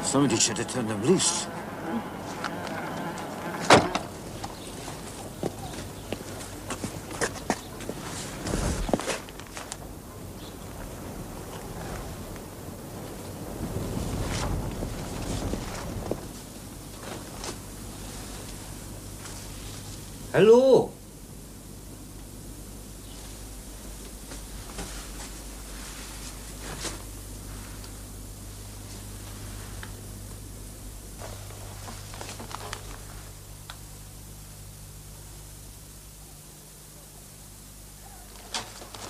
Somebody should have turned them loose. Hello.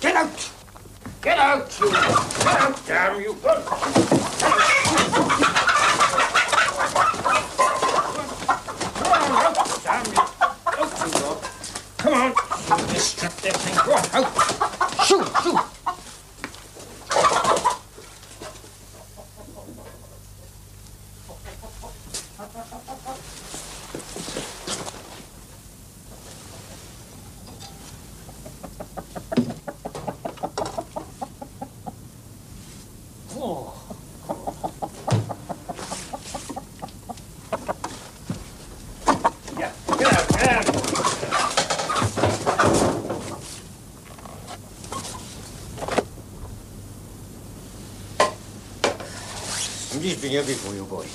Get out! Get out, you! Get out, damn you! Come on, out, damn you! Out you go! Come on, you destructive thing! Go on, out! Shoot, shoot! Somebody's been here before you, boy.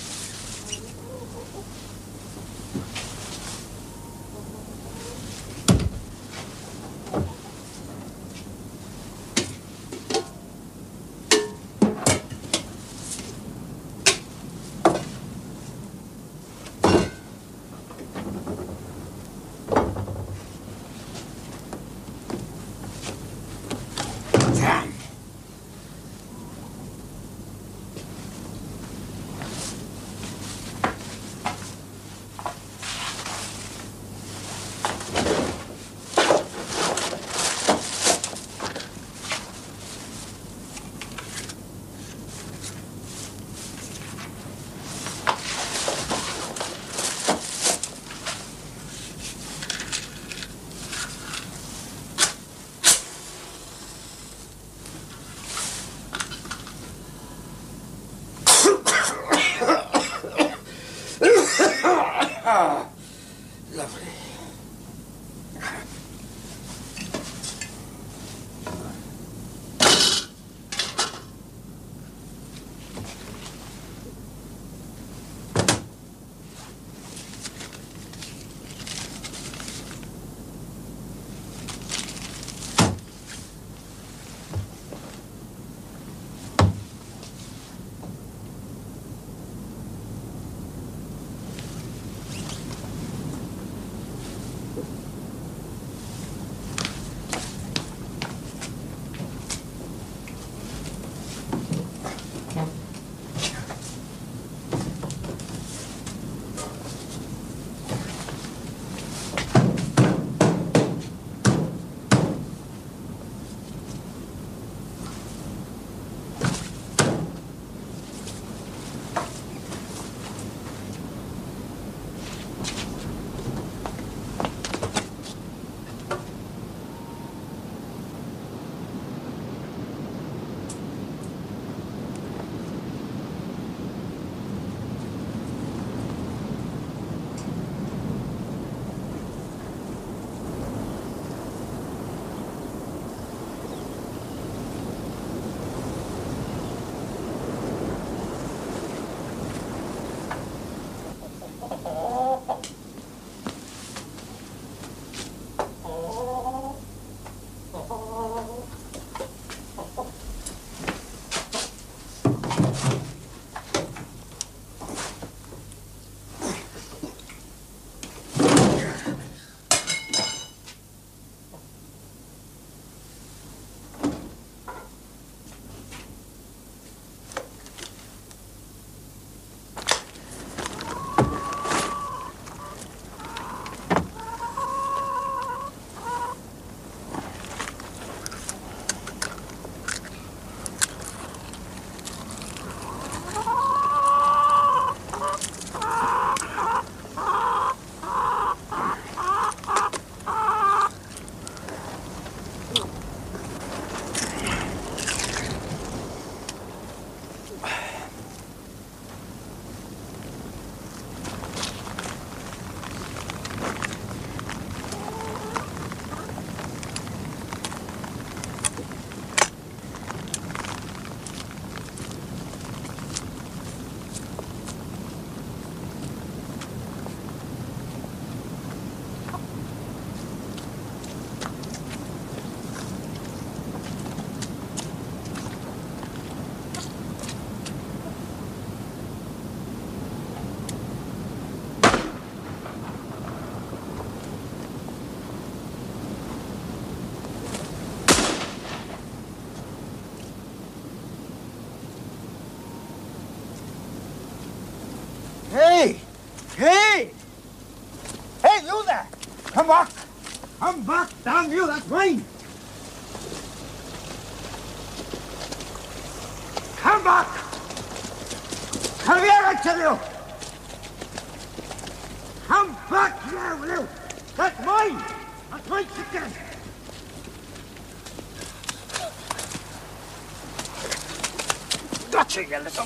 Hey! Hey, you there! Come back! Come back, damn you, that's mine! Come back! Come here, I tell you! Come back here, will you? That's mine! That's my chicken! Gotcha, you little...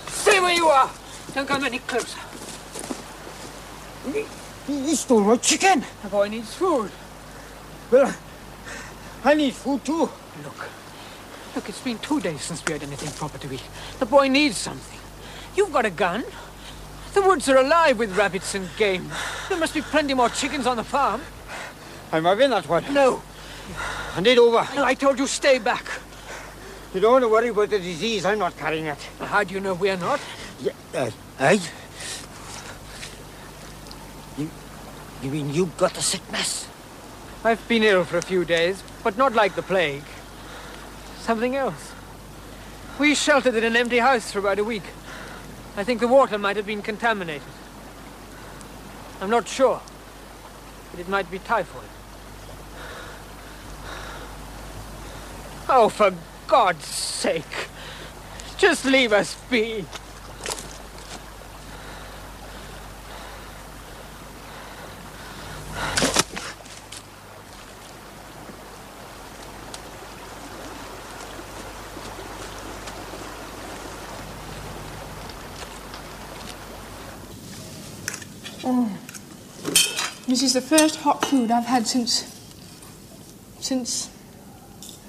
Stay where you are! Don't come any closer. He stole my chicken! The boy needs food. Well, I need food too. Look, it's been 2 days since we had anything proper to eat. The boy needs something. You've got a gun. The woods are alive with rabbits and game. There must be plenty more chickens on the farm. I'm having that one. No. Hand it over. No, I told you stay back. You don't want to worry about the disease. I'm not carrying it. How do you know we're not? Yeah, You mean you got the sickness? I've been ill for a few days, but not like the plague. Something else. We sheltered in an empty house for about a week. I think the water might have been contaminated. I'm not sure, but it might be typhoid. Oh, for God's sake, just leave us be. Oh, this is the first hot food I've had since,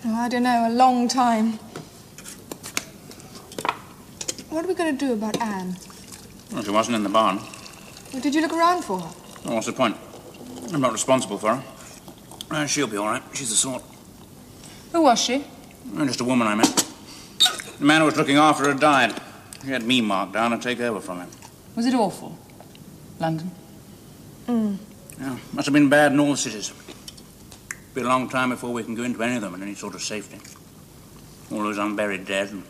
oh, I don't know, a long time. What are we going to do about Anne? Well, she wasn't in the barn. Well, did you look around for her? Well, what's the point? I'm not responsible for her. She'll be all right. She's the sort. Who was she? Just a woman I met. The man who was looking after her died. He had me marked down to take over from him. Was it awful? London? Yeah, must have been bad in all the cities. Be a long time before we can go into any of them in any sort of safety. All those unburied dead, and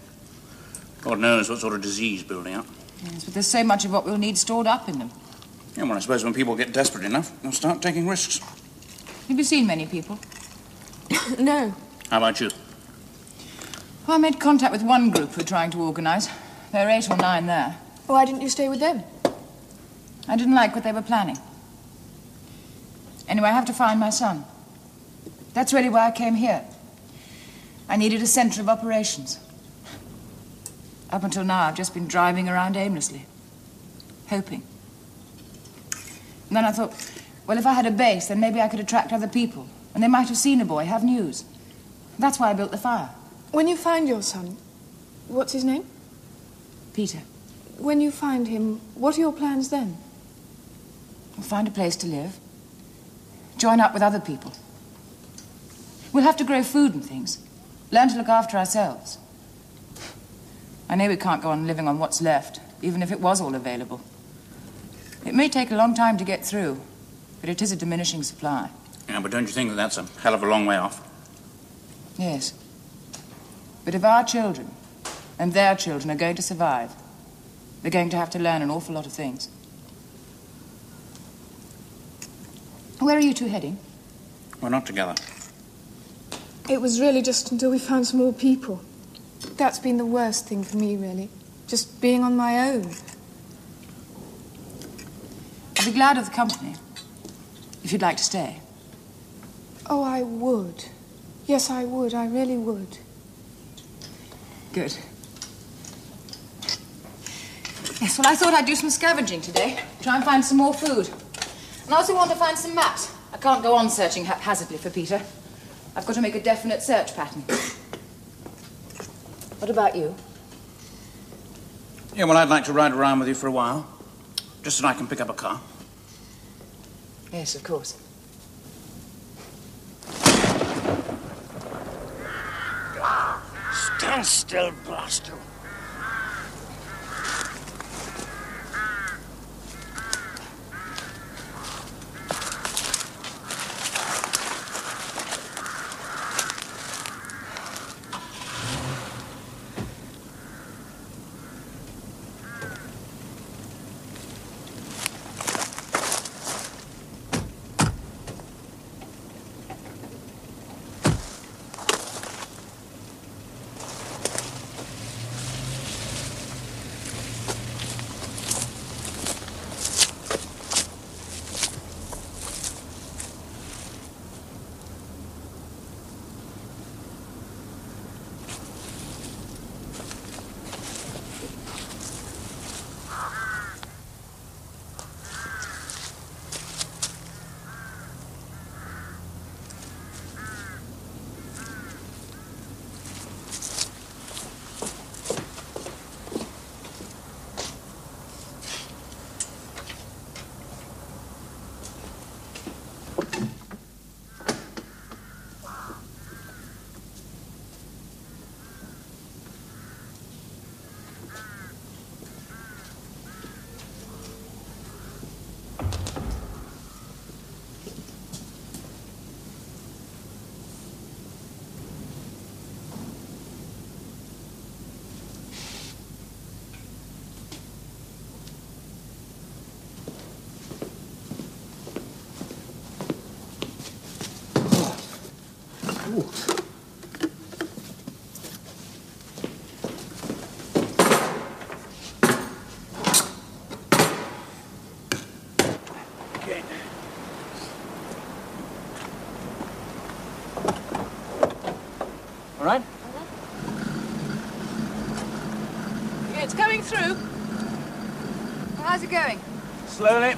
God knows what sort of disease building up. Yes, but there's so much of what we'll need stored up in them. Yeah, well, I suppose when people get desperate enough, they'll start taking risks. Have you seen many people? No. How about you? Well, I made contact with one group we're trying to organise. There are 8 or 9 there. Why didn't you stay with them? I didn't like what they were planning. Anyway, I have to find my son. That's really why I came here. I needed a centre of operations. Up until now, I've just been driving around aimlessly, hoping. And then I thought, well, if I had a base, then maybe I could attract other people, and they might have seen a boy, have news. That's why I built the fire. When you find your son, what's his name? Peter. When you find him, what are your plans then? We'll find a place to live. Join up with other people. We'll have to grow food and things. Learn to look after ourselves. I know we can't go on living on what's left, even if it was all available. It may take a long time to get through, but it is a diminishing supply. Yeah, but don't you think that that's a hell of a long way off? Yes. But if our children and their children are going to survive, they're going to have to learn an awful lot of things. Where are you two heading? We're not together. It was really just until we found some more people. That's been the worst thing for me, really. Just being on my own. I'd be glad of the company, if you'd like to stay. Oh, I would. Yes, I would. I really would. Good. Yes, well, I thought I'd do some scavenging today. Try and find some more food. And I also want to find some maps. I can't go on searching haphazardly for Peter. I've got to make a definite search pattern. What about you? Yeah, well, I'd like to ride around with you for a while. Just so I can pick up a car. Yes, of course. Stand still, blaster. how's it going? Slowly.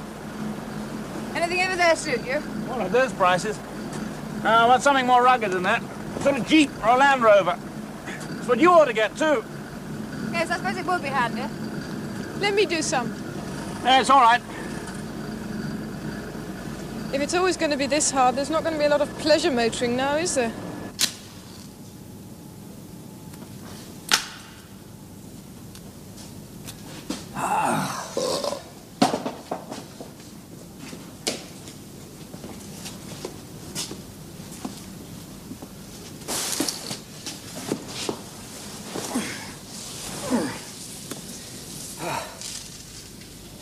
Anything over there suit you? Well, at those prices. I want something more rugged than that. Sort of Jeep or a Land Rover. That's what you ought to get, too. Yes, I suppose it would be handy. Let me do some. Yeah, it's all right. If it's always going to be this hard, there's not going to be a lot of pleasure motoring now, is there?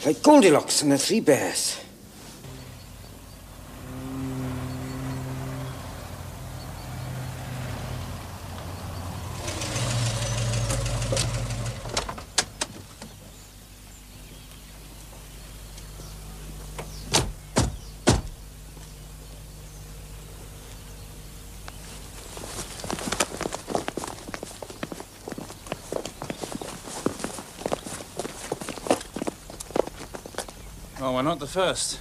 Like Goldilocks and the Three Bears. Well, we're not the first.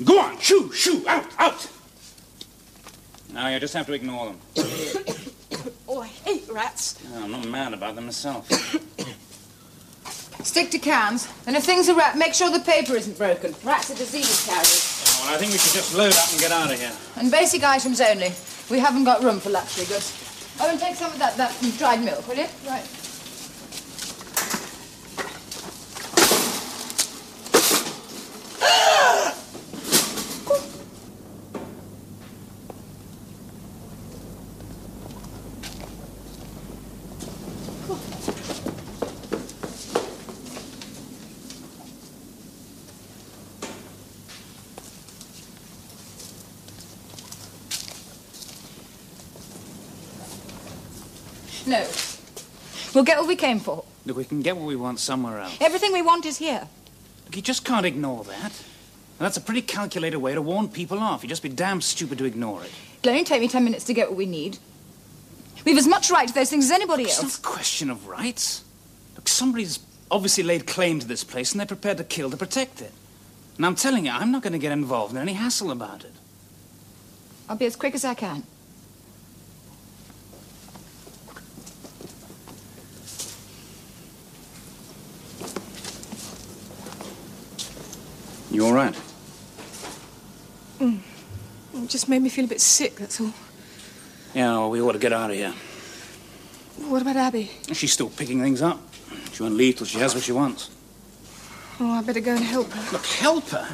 Go on, shoo, out, out! Now you just have to ignore them. Oh, I hate rats. No, I'm not mad about them myself. Stick to cans, and if things are wrapped, make sure the paper isn't broken. Rats are disease carriers. Well, I think we should just load up and get out of here. And basic items only. We haven't got room for luxury goods. Oh, and take some of that dried milk, will you? Right. No. We'll get what we came for. Look, we can get what we want somewhere else. Everything we want is here. Look, you just can't ignore that. That's a pretty calculated way to warn people off. You'd just be damn stupid to ignore it. It'll only take me 10 minutes to get what we need. We've as much right to those things as anybody It's else. not a question of rights. Look, somebody's obviously laid claim to this place and they're prepared to kill to protect it. And I'm telling you, I'm not going to get involved in any hassle about it. I'll be as quick as I can. You all right? It just made me feel a bit sick, that's all. Yeah, well, we ought to get out of here. What about Abby? She's still picking things up. She won't leave till she has what she wants. Oh, I better go and help her. Look, help her?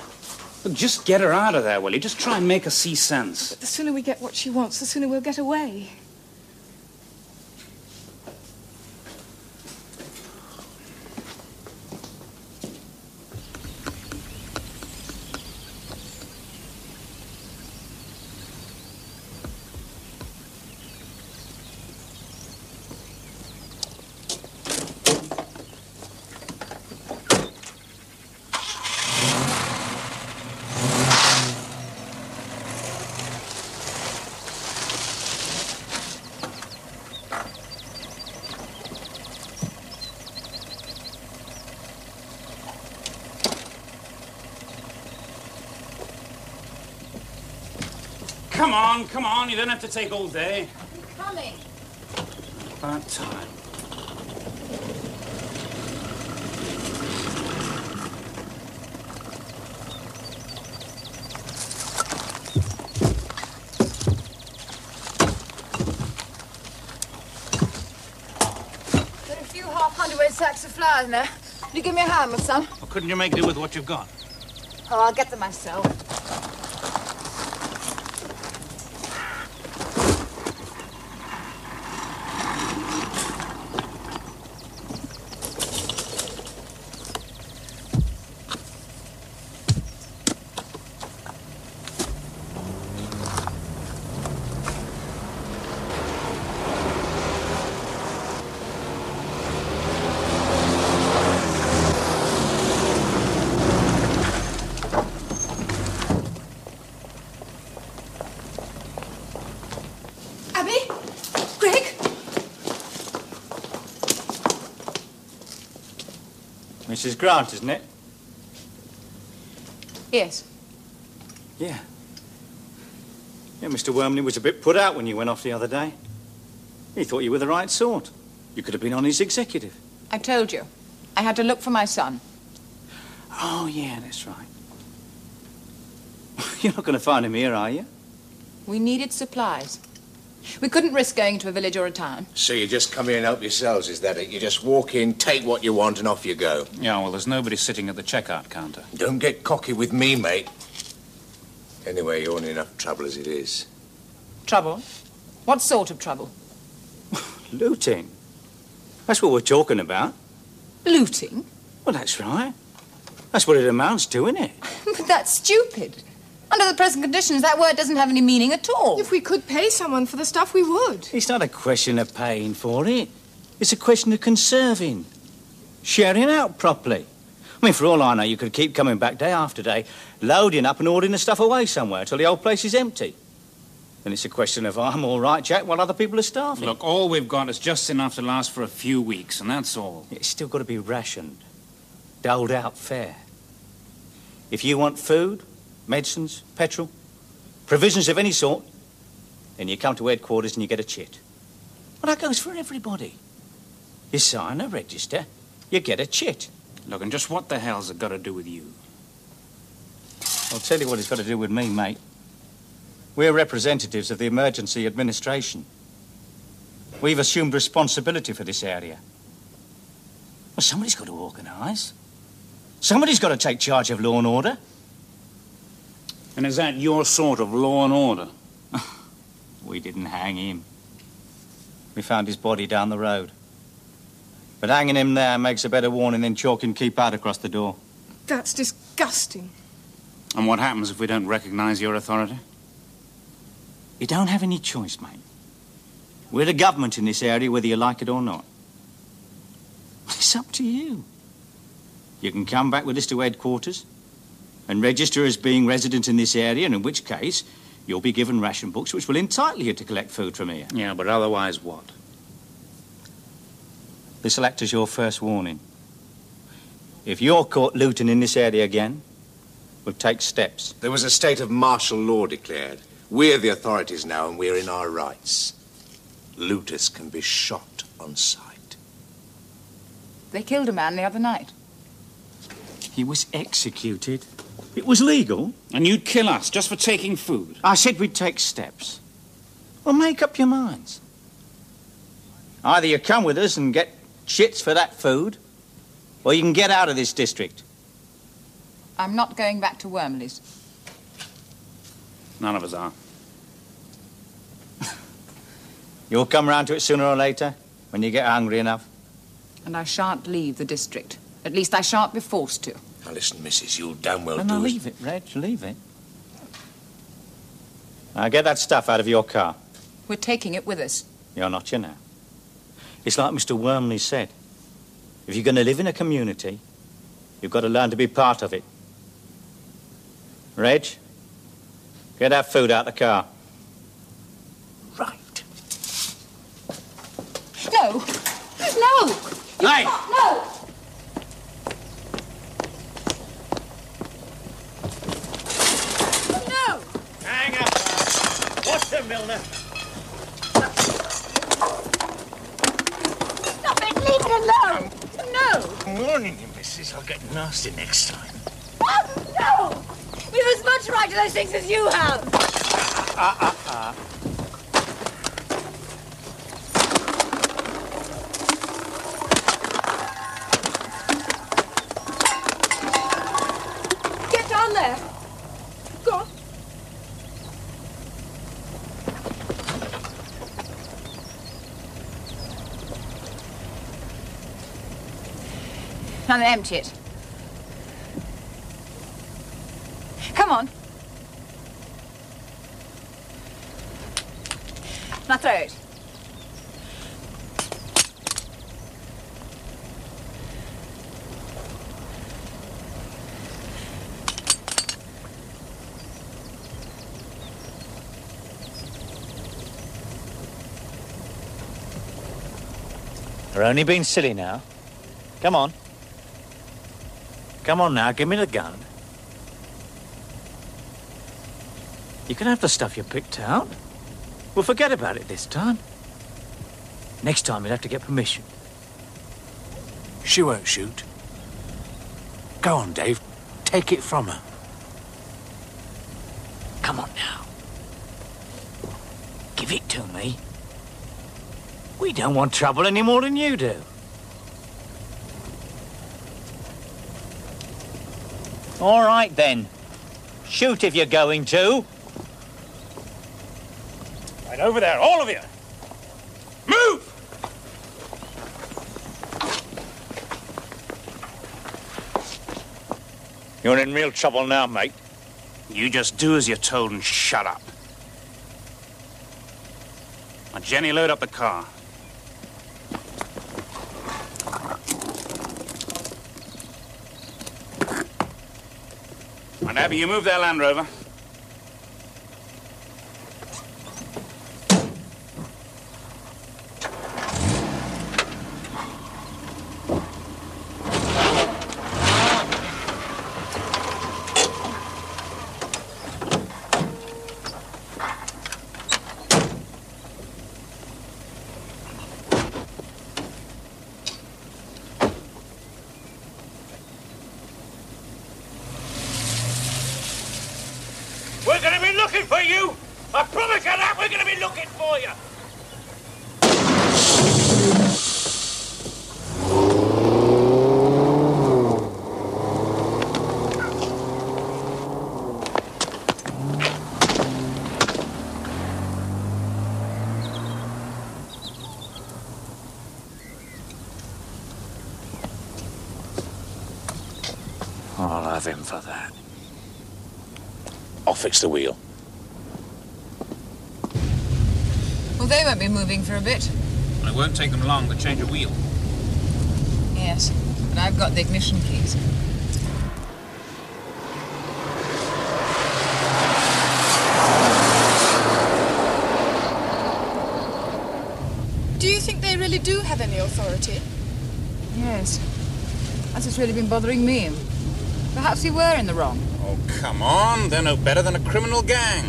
Look, just get her out of there, will you? Just try and make her see sense. The sooner we get what she wants, the sooner we'll get away. Come on, you don't have to take all day. I'm coming. About time. Got a few half-hundredweight sacks of flour in there. Will you give me a hand, my son? Well, couldn't you make do with what you've got? Oh, I'll get them myself. Mrs. Grant, isn't it? Yes. Yeah. Yeah, Mr. Wormley was a bit put out when you went off the other day. He thought you were the right sort. You could have been on his executive. I told you. I had to look for my son. Oh, yeah, that's right. You're not going to find him here, are you? We needed supplies. We couldn't risk going to a village or a town. So you just come here and help yourselves, is that it? You just walk in, take what you want, and off you go. Yeah, well, there's nobody sitting at the checkout counter. Don't get cocky with me, mate. Anyway, you're in enough trouble as it is. Trouble? What sort of trouble? Looting. That's what we're talking about. Looting? Well, that's right. That's what it amounts to, isn't it? But that's stupid. Under the present conditions, that word doesn't have any meaning at all. If we could pay someone for the stuff, we would. It's not a question of paying for it. It's a question of conserving. Sharing out properly. I mean, for all I know, you could keep coming back day after day, loading up and ordering the stuff away somewhere till the old place is empty. Then it's a question of, I'm all right, Jack, while other people are starving. Look, all we've got is just enough to last for a few weeks, and that's all. It's still got to be rationed, doled out fair. If you want food, medicines, petrol, provisions of any sort, then you come to headquarters and you get a chit. Well, that goes for everybody. You sign a register, you get a chit. Look, and just what the hell's it got to do with you? I'll tell you what it's got to do with me, mate. We're representatives of the emergency administration. We've assumed responsibility for this area. Well, somebody's got to organise. Somebody's got to take charge of law and order. And is that your sort of law and order? We didn't hang him. We found his body down the road. But hanging him there makes a better warning than chalking keep out across the door. That's disgusting. And what happens if we don't recognise your authority? You don't have any choice, mate. We're the government in this area, whether you like it or not. It's up to you. You can come back with us to headquarters and register as being resident in this area, and in which case, you'll be given ration books which will entitle you to collect food from here. Yeah, but otherwise what? This'll act as your first warning. If you're caught looting in this area again, we'll take steps. There was a state of martial law declared. We're the authorities now, and we're in our rights. Looters can be shot on sight. They killed a man the other night. He was executed. It was legal. And you'd kill us just for taking food? I said we'd take steps. Well, make up your minds. Either you come with us and get shits for that food, or you can get out of this district. I'm not going back to Wormley's. None of us are. You'll come round to it sooner or later, when you get hungry enough. And I shan't leave the district. At least I shan't be forced to. Now listen, missus, you'll damn well No, do no, as... leave it, Reg, leave it. Now, get that stuff out of your car. We're taking it with us. You're not, you know. It's like Mr. Wormley said. If you're going to live in a community, you've got to learn to be part of it. Reg, get that food out the car. Right. No! No! Hey! No! No! Hang up, man. What's the Milner? Stop it! Leave it alone! No! I'm warning you, missus. I'll get nasty next time. Oh, no! We have as much right to those things as you have! Get down there! Go on. Now then, empty it. Come on. Now throw it. We're only being silly now. Come on. Come on now, give me the gun. You can have the stuff you picked out. We'll forget about it this time. Next time you'll have to get permission. She won't shoot. Go on, Dave. Take it from her. Come on now. Give it to me. We don't want trouble any more than you do. All right, then. Shoot if you're going to. Right over there, all of you. Move! You're in real trouble now, mate. You just do as you're told and shut up. Now, Jenny, load up the car. And Abby, you move their Land Rover. We're going to be looking for you! I promise you that we're going to be looking for you! I'll have him for that. I'll fix the wheel. Well, they won't be moving for a bit. It won't take them long to change a wheel. Yes, but I've got the ignition keys. Do you think they really do have any authority? Yes. That's what's really been bothering me. Perhaps we were in the wrong. Oh, come on. They're no better than a criminal gang.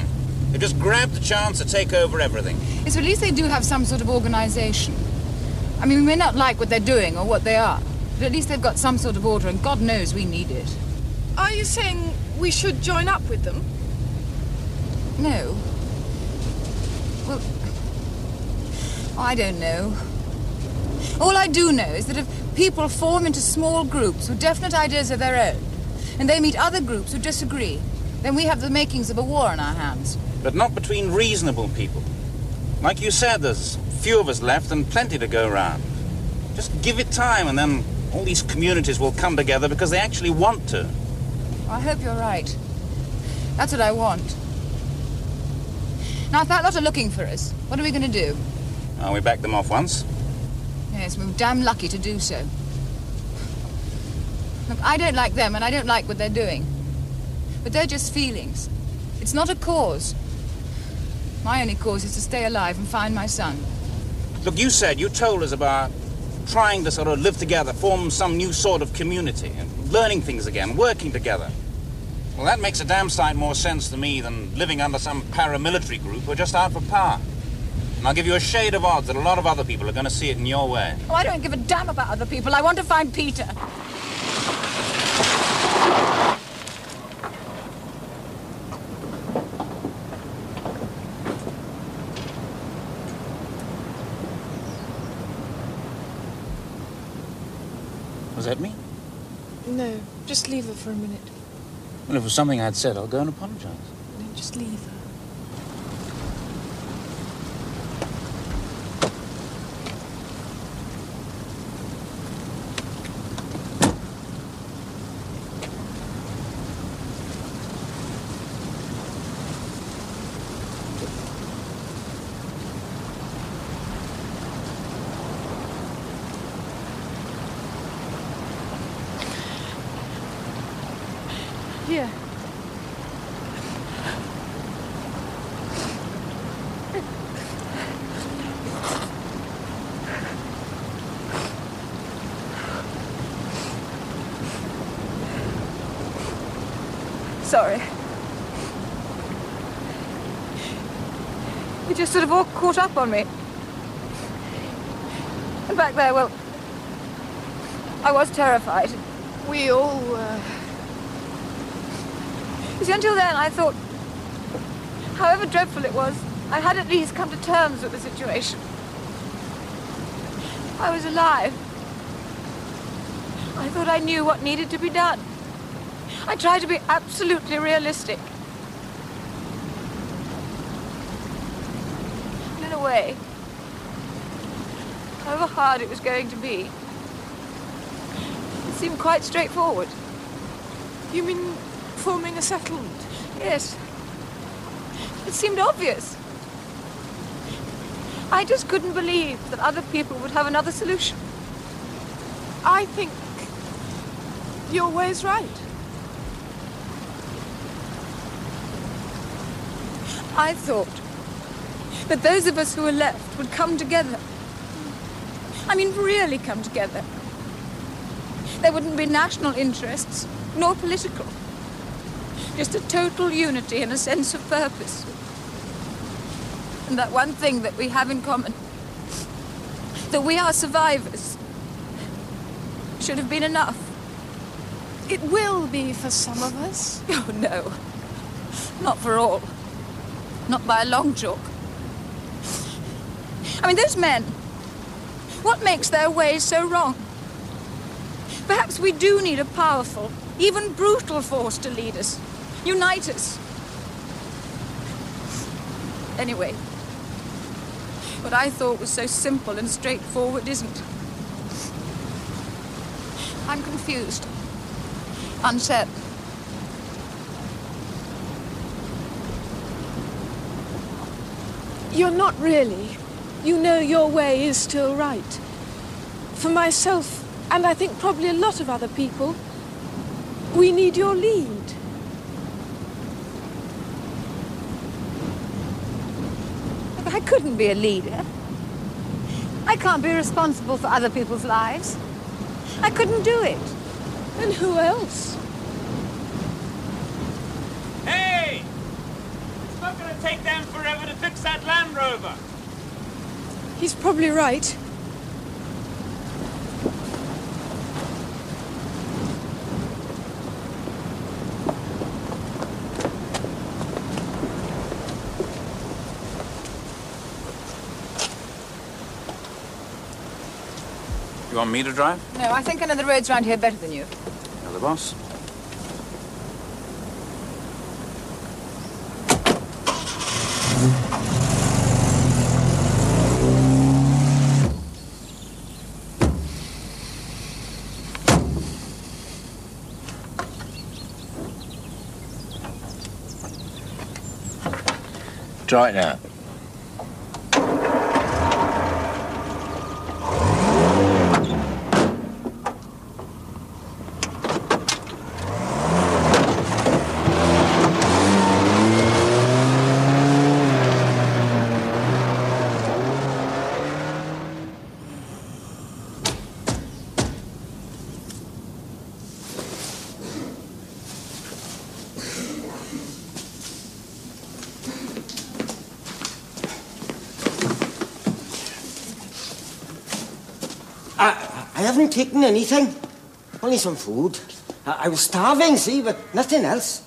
They just grabbed the chance to take over everything. Yes, at least they do have some sort of organization. I mean, we may not like what they're doing or what they are, but at least they've got some sort of order, and God knows we need it. Are you saying we should join up with them? No. Well, I don't know. All I do know is that if people form into small groups with definite ideas of their own, and they meet other groups who disagree, then we have the makings of a war on our hands. But not between reasonable people. Like you said, there's few of us left and plenty to go around. Just give it time and then all these communities will come together because they actually want to. I hope you're right. That's what I want. Now, if that lot are looking for us, what are we going to do? We backed them off once. Yes, we were damn lucky to do so. Look, I don't like them and I don't like what they're doing. But they're just feelings. It's not a cause. My only cause is to stay alive and find my son. Look, you told us about trying to sort of live together, form some new sort of community, and learning things again, working together. Well, that makes a damn sight more sense to me than living under some paramilitary group who are just out for power. And I'll give you a shade of odds that a lot of other people are going to see it in your way. Oh, I don't give a damn about other people. I want to find Peter. Was that me? No, just leave her for a minute. Well, if it was something I'd said, I'll go and apologize. No, just leave her. Here. sorry. It just sort of all caught up on me. And back there, well, I was terrified. We all were. You see, until then, I thought, however dreadful it was, I had at least come to terms with the situation. I was alive. I thought I knew what needed to be done. I tried to be absolutely realistic. And in a way, however hard it was going to be, it seemed quite straightforward. You mean forming a settlement? Yes. It seemed obvious. I just couldn't believe that other people would have another solution. I think your way's right. I thought that those of us who were left would come together. I mean, really come together. There wouldn't be national interests, nor political. Just a total unity and a sense of purpose. And that one thing that we have in common, that we are survivors, should have been enough. It will be for some of us. Oh, no. Not for all. Not by a long chalk. I mean, those men, what makes their ways so wrong? Perhaps we do need a powerful, even brutal force to lead us, unite us. Anyway, what I thought was so simple and straightforward isn't. I'm confused, uncertain. You're not really. You know your way is still right. For myself, and I think probably a lot of other people, we need your lead. I couldn't be a leader. I can't be responsible for other people's lives. I couldn't do it. And who else? Hey! It's not going to take them forever to fix that Land Rover. He's probably right. You want me to drive? No, I think I know the roads around here better than you. You're the boss. Try it now. I haven't taken anything. Only some food. I was starving, see, but nothing else.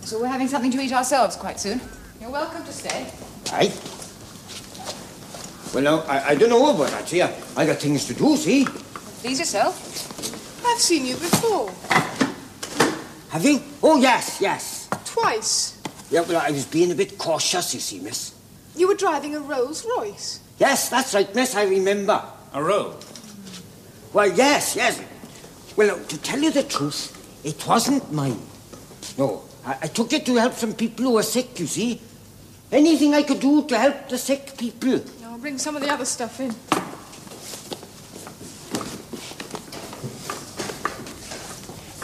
So we're having something to eat ourselves quite soon. You're welcome to stay. Aye. Well, now, I don't know about that, see. I got things to do, see. Please yourself. I've seen you before. Have you? Oh, yes. Twice. Yeah, well, I was being a bit cautious, you see, miss. You were driving a Rolls Royce. Yes, that's right, miss, I remember. A row? Well, yes. Well, to tell you the truth, it wasn't mine. No, I took it to help some people who were sick, you see. Anything I could do to help the sick people. I'll bring some of the other stuff in.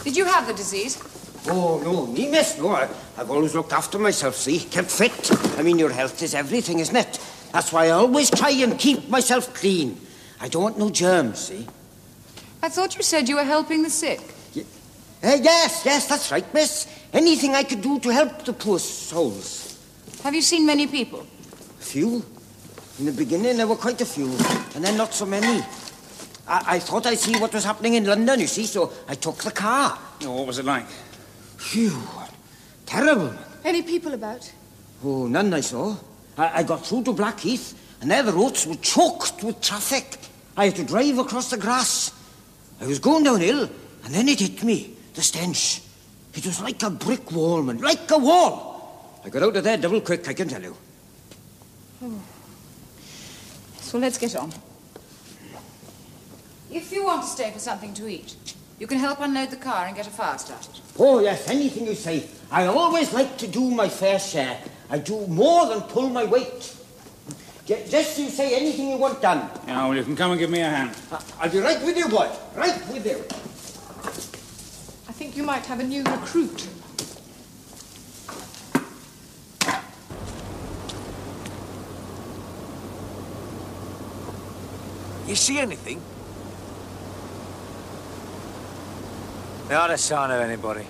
Did you have the disease? Oh, no, me, miss, no. I've always looked after myself, see. Kept fit. I mean, your health is everything, isn't it? That's why I always try and keep myself clean. I don't want no germs, see. I thought you said you were helping the sick. Yes, that's right, miss. Anything I could do to help the poor souls. Have you seen many people? A few. In the beginning, there were quite a few, and then not so many. I thought I'd see what was happening in London, you see, so I took the car. Oh, what was it like? Phew. Terrible. Any people about? Oh, none I saw. I got through to Blackheath, and there the roads were choked with traffic. I had to drive across the grass. I was going downhill, and then it hit me, the stench. It was like a brick wall, man, like a wall. I got out of there double quick, I can tell you. Oh. So let's get on. If you want to stay for something to eat, you can help unload the car and get a fire started. Oh, yes, anything you say. I always like to do my fair share. I do more than pull my weight. Just you say anything you want done. Yeah, well, you can come and give me a hand. I'll be right with you, boy. Right with you. I think you might have a new recruit. You see anything? Not a sign of anybody.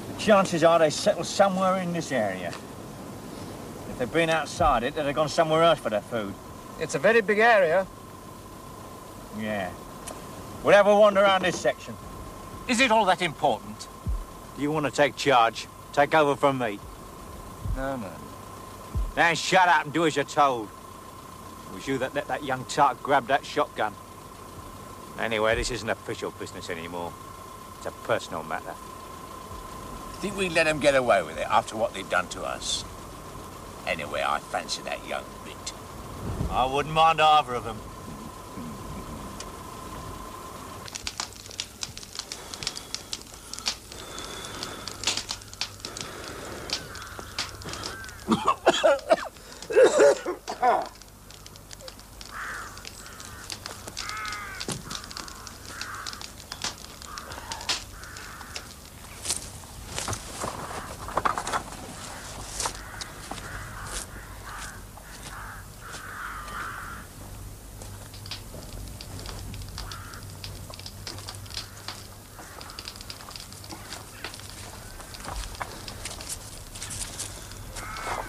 The chances are they settled somewhere in this area. If they've been outside it, they'd have gone somewhere else for their food. It's a very big area. Yeah. We'll have a wander around this section. Is it all that important? Do you want to take charge? Take over from me. No. Now shut up and do as you're told. It was you that let that young tart grab that shotgun. Anyway, this isn't official business anymore. It's a personal matter. Think we'd let them get away with it after what they've done to us? Anyway, I fancy that young bit. I wouldn't mind either of them.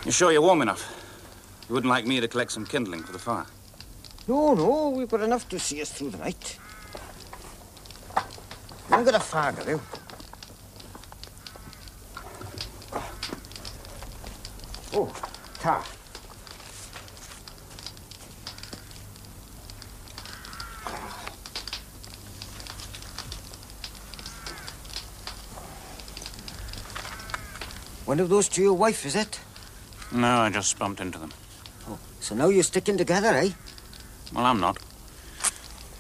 You sure you're warm enough? You wouldn't like me to collect some kindling for the fire? No, we've got enough to see us through the night. I'm going to fag of you. Oh, tar. One of those to your wife, is it? No, I just bumped into them. Oh, so now you're sticking together, eh? Well, I'm not.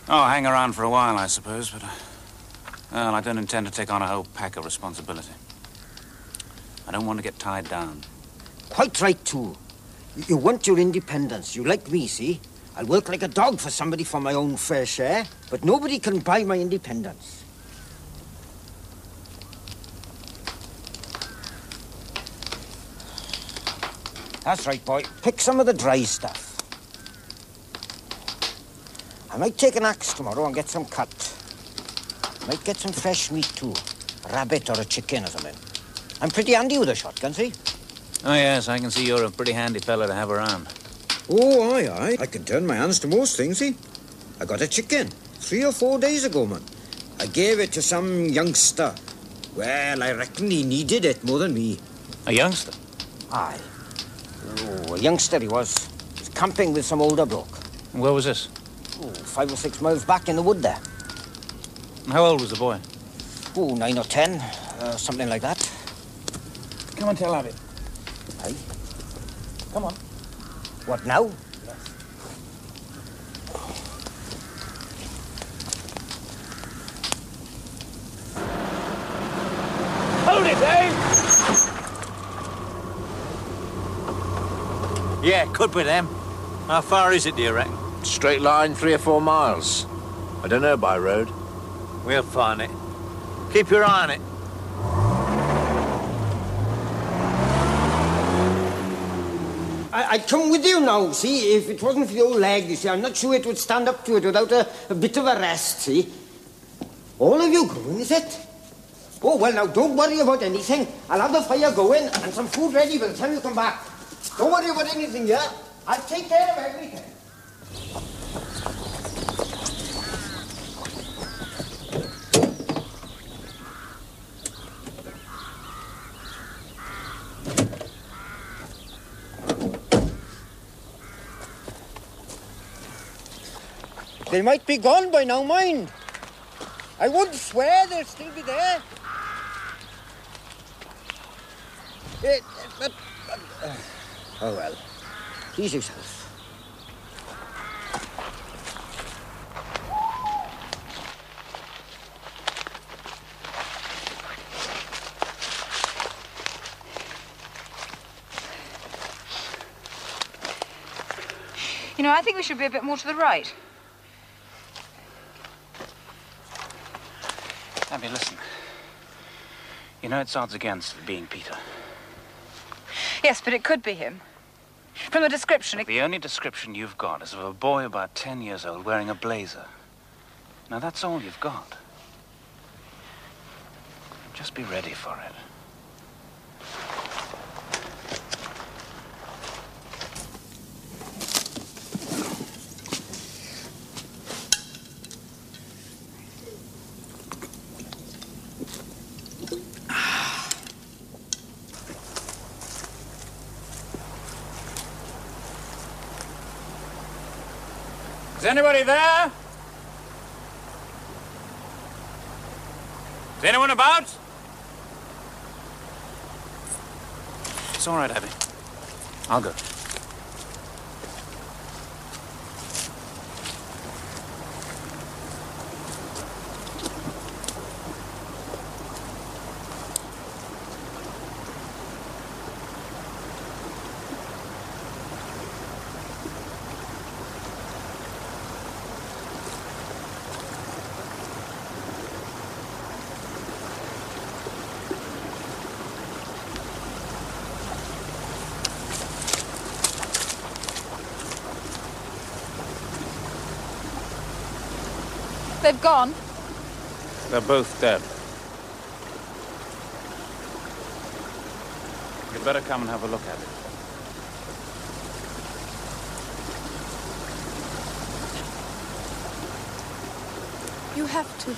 Oh, hang around for a while, I suppose, but... well, I don't intend to take on a whole pack of responsibility. I don't want to get tied down. Quite right, too. You want your independence. You like me, see? I'll work like a dog for somebody for my own fair share, but nobody can buy my independence. That's right, boy. Pick some of the dry stuff. I might take an axe tomorrow and get some cut. Might get some fresh meat, too. A rabbit or a chicken or something. I'm pretty handy with a shotgun, see? Oh, yes, I can see you're a pretty handy fella to have around. Oh, aye. I can turn my hands to most things, see? I got a chicken 3 or 4 days ago, man. I gave it to some youngster. Well, I reckon he needed it more than me. A youngster? Aye. Oh, a youngster he was. He was camping with some older bloke. Where was this? Oh, 5 or 6 miles back in the wood there. How old was the boy? Oh, 9 or 10, something like that. Come and tell Abby. Aye. Come on. What now? Hold it, Dave! Yeah, could be them. How far is it, do you reckon? Straight line, 3 or 4 miles. I don't know by road. We'll find it. Keep your eye on it. I'd come with you now, see? If it wasn't for the old leg, you see, I'm not sure it would stand up to it without a bit of a rest, see? All of you going, is it? Oh, well, now, don't worry about anything. I'll have the fire going and some food ready by the time you come back. Don't worry about anything, yeah? I'll take care of everything. They might be gone by now, mind. I wouldn't swear they'll still be there. Oh, well. Please yourself. You know, I think we should be a bit more to the right. Abby, listen. You know it's odds against it being Peter. Yes, but it could be him. From the description... The only description you've got is of a boy about 10 years old wearing a blazer. Now, that's all you've got. Just be ready for it. Is anybody there? Is anyone about? It's all right, Abby. I'll go. They've gone. They're both dead. You'd better come and have a look at it. You have to.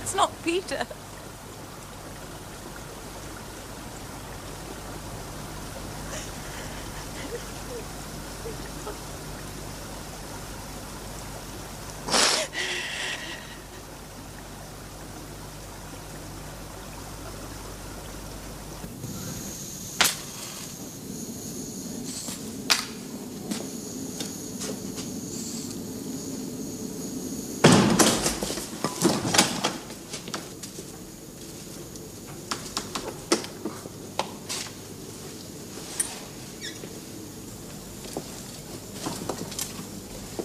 It's not Peter.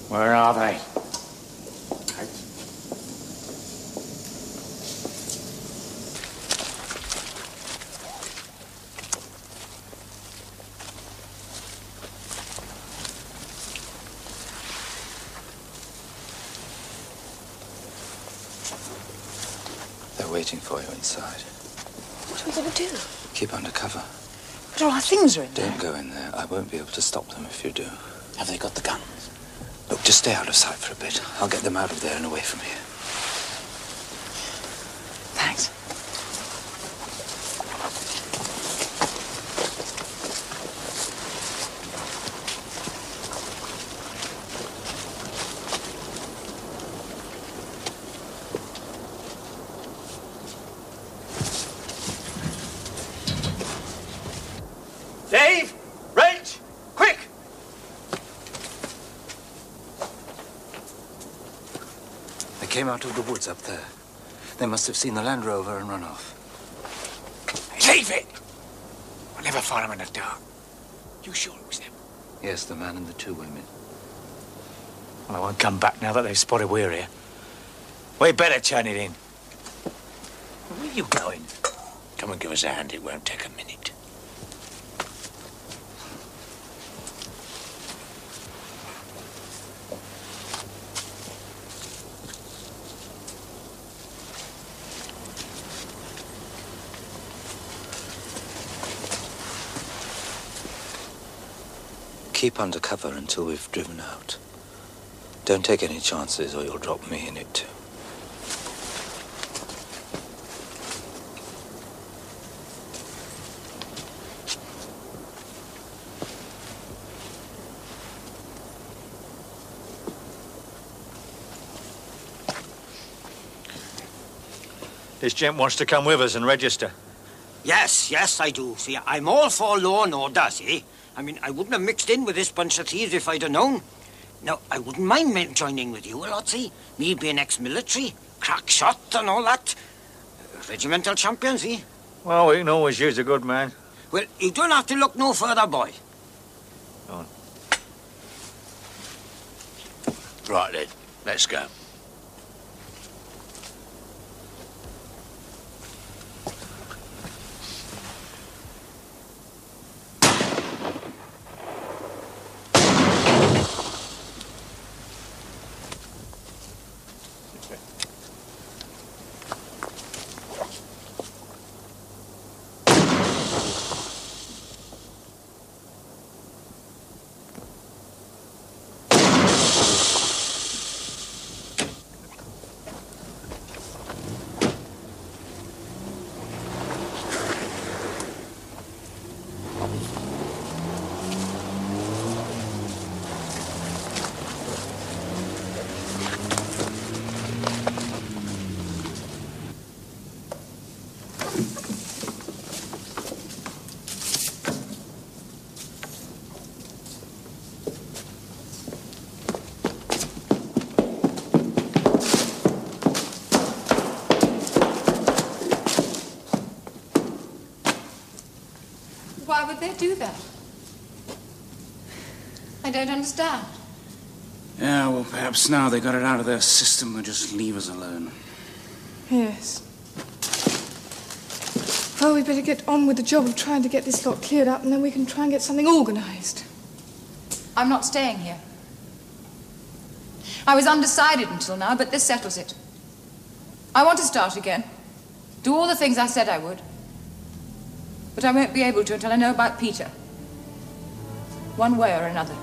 Where are they? They're waiting for you inside. What are we going to do? Keep under cover. But all our things are in there. Don't go in there. I won't be able to stop them if you do. Have they got the guns? Look, just stay out of sight for a bit. I'll get them out of there and away from here. Thanks. Reg! Quick! They came out of the woods up there. They must have seen the Land Rover and run off. Leave it! I'll never find them in the dark. You sure it was them? Yes, the man and the 2 women. Well, I won't come back now that they've spotted we're here. We better turn it in. Where are you going? Come and give us a hand. It won't take a minute. Keep under cover until we've driven out. Don't take any chances or you'll drop me in it too. This gent wants to come with us and register. Yes, yes, I do. See, I'm all for law and order, see? I mean, I wouldn't have mixed in with this bunch of thieves if I'd have known. Now, I wouldn't mind men joining with you a lot, see? Me being ex-military, crack shot and all that. Regimental champion, see? Well, we can always use a good man. Well, you don't have to look no further, boy. Go on. Right then, let's go. Why would they do that? I don't understand. Yeah, well, perhaps now they got it out of their system, they'll just leave us alone. Yes. Well, we better get on with the job of trying to get this lot cleared up, and then we can try and get something organised. I'm not staying here. I was undecided until now, but this settles it. I want to start again. Do all the things I said I would. But I won't be able to until I know about Peter. One way or another.